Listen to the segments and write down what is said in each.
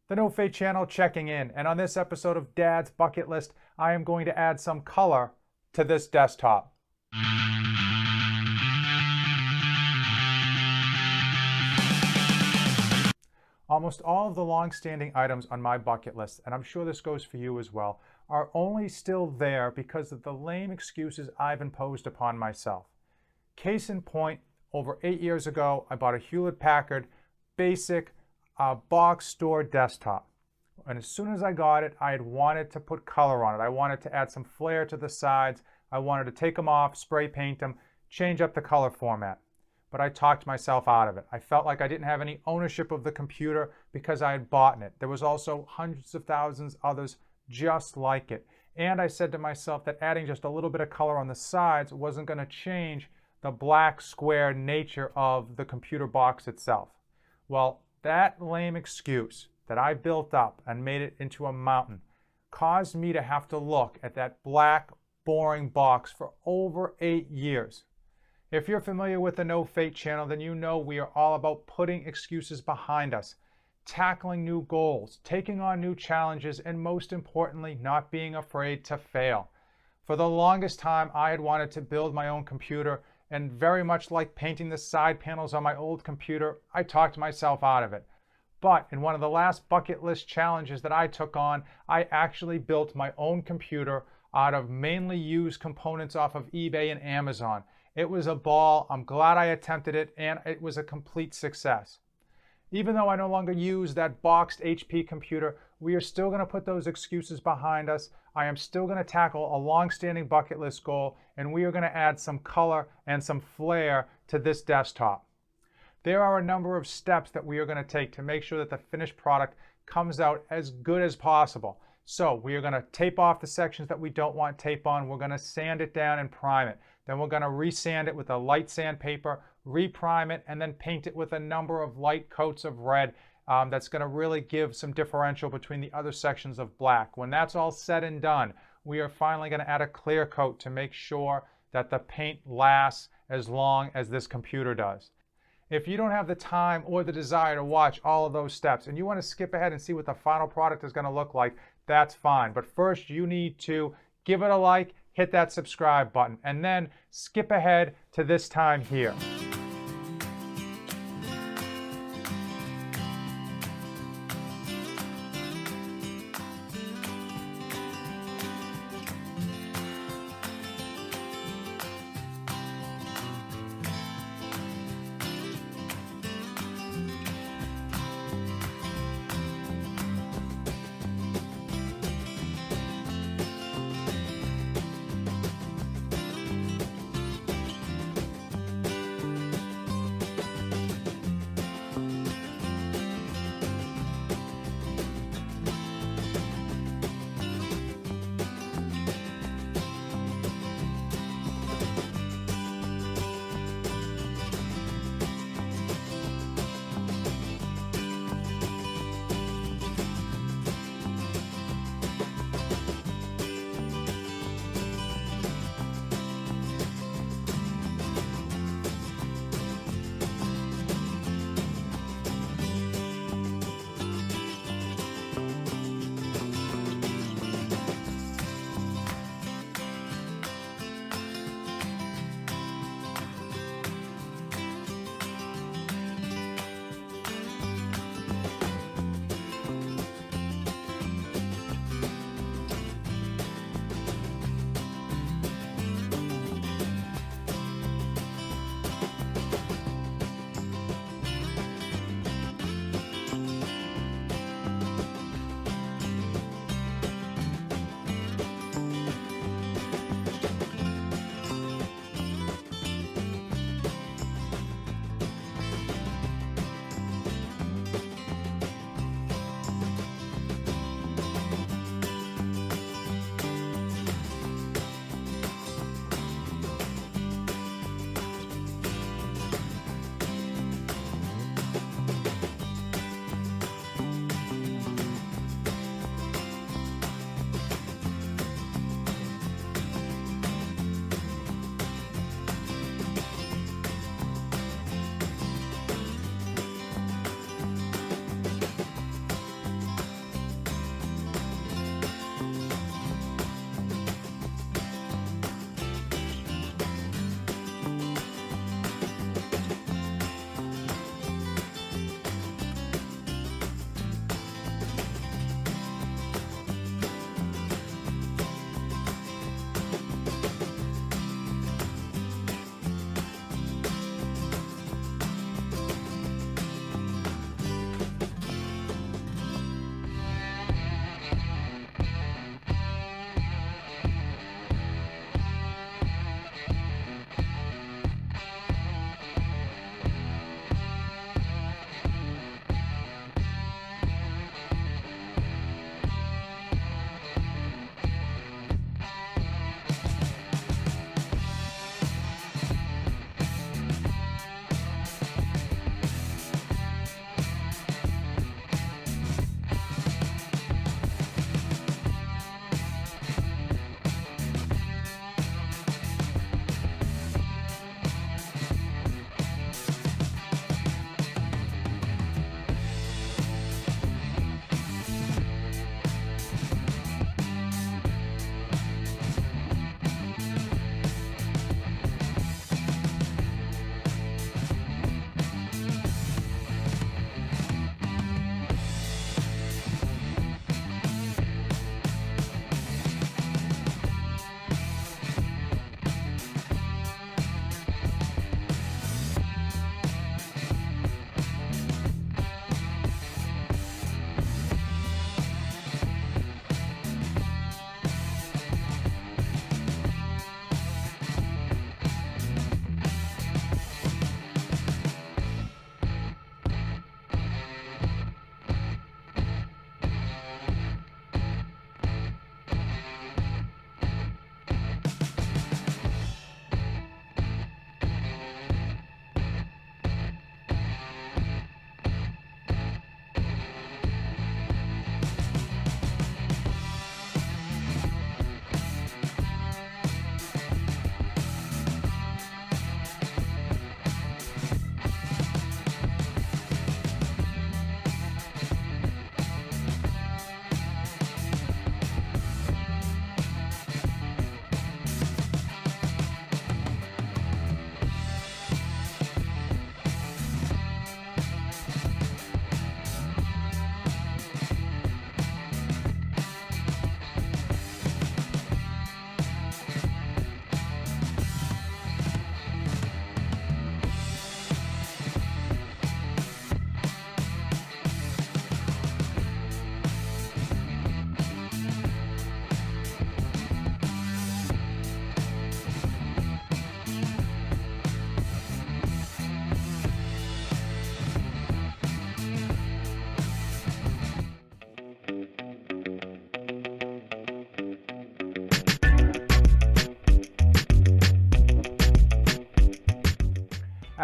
The No Fate channel checking in, and on this episode of Dad's Bucket List, I am going to add some color to this desktop. Almost all of the long-standing items on my bucket list, and I'm sure this goes for you as well, are only still there because of the lame excuses I've imposed upon myself. Case in point, over 8 years ago, I bought a Hewlett-Packard basic box store desktop. And as soon as I got it, I had wanted to put color on it. I wanted to add some flair to the sides. I wanted to take them off, spray paint them, change up the color format. But I talked myself out of it. I felt like I didn't have any ownership of the computer because I had bought it. There was also hundreds of thousands others just like it. And I said to myself that adding just a little bit of color on the sides wasn't going to change the black square nature of the computer box itself. Well, that lame excuse that I built up and made it into a mountain caused me to have to look at that black, boring box for over 8 years. If you're familiar with the No Fate channel, then you know we are all about putting excuses behind us, tackling new goals, taking on new challenges, and most importantly, not being afraid to fail. For the longest time, I had wanted to build my own computer, and very much like painting the side panels on my old computer, I talked myself out of it. But in one of the last bucket list challenges that I took on, I actually built my own computer out of mainly used components off of eBay and Amazon. It was a ball. I'm glad I attempted it, and it was a complete success. Even though I no longer use that boxed HP computer, we are still going to put those excuses behind us. I am still going to tackle a long-standing bucket list goal, and we are going to add some color and some flair to this desktop. There are a number of steps that we are going to take to make sure that the finished product comes out as good as possible. So we are going to tape off the sections that we don't want tape on. We're going to sand it down and prime it. Then we're going to resand it with a light sandpaper, reprime it, and then paint it with a number of light coats of red. That's going to really give some differential between the other sections of black. When that's all said and done, we are finally going to add a clear coat to make sure that the paint lasts as long as this computer does. If you don't have the time or the desire to watch all of those steps and you want to skip ahead and see what the final product is going to look like, that's fine. But first, you need to give it a like, hit that subscribe button, and then skip ahead to this time here.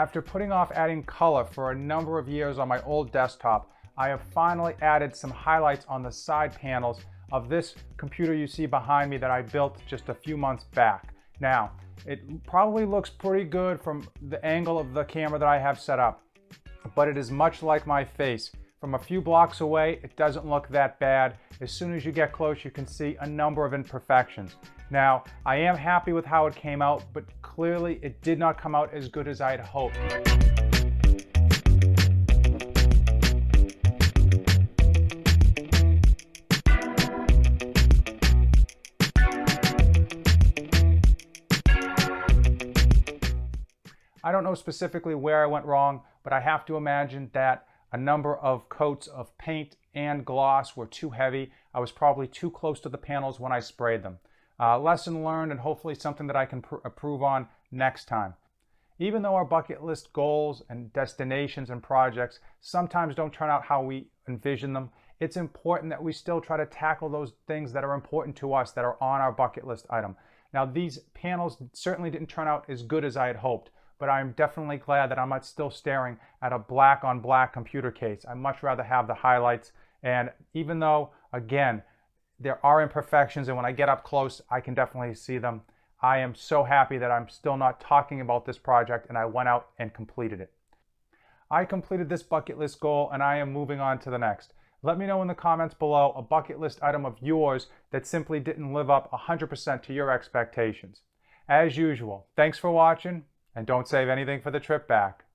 After putting off adding color for a number of years on my old desktop, I have finally added some highlights on the side panels of this computer you see behind me that I built just a few months back. Now, it probably looks pretty good from the angle of the camera that I have set up, but it is much like my face. From a few blocks away, it doesn't look that bad. As soon as you get close, you can see a number of imperfections. Now, I am happy with how it came out, but clearly it did not come out as good as I had hoped. I don't know specifically where I went wrong, but I have to imagine that a number of coats of paint and gloss were too heavy. I was probably too close to the panels when I sprayed them. Lesson learned, and hopefully something that I can improve on next time. Even though our bucket list goals and destinations and projects sometimes don't turn out how we envision them, it's important that we still try to tackle those things that are important to us that are on our bucket list item. Now, these panels certainly didn't turn out as good as I had hoped, but I'm definitely glad that I'm not still staring at a black on black computer case. I'd much rather have the highlights. And even though, again, there are imperfections, and when I get up close, I can definitely see them, I am so happy that I'm still not talking about this project, and I went out and completed it. I completed this bucket list goal, and I am moving on to the next. Let me know in the comments below a bucket list item of yours that simply didn't live up 100% to your expectations. As usual, thanks for watching. And don't save anything for the trip back.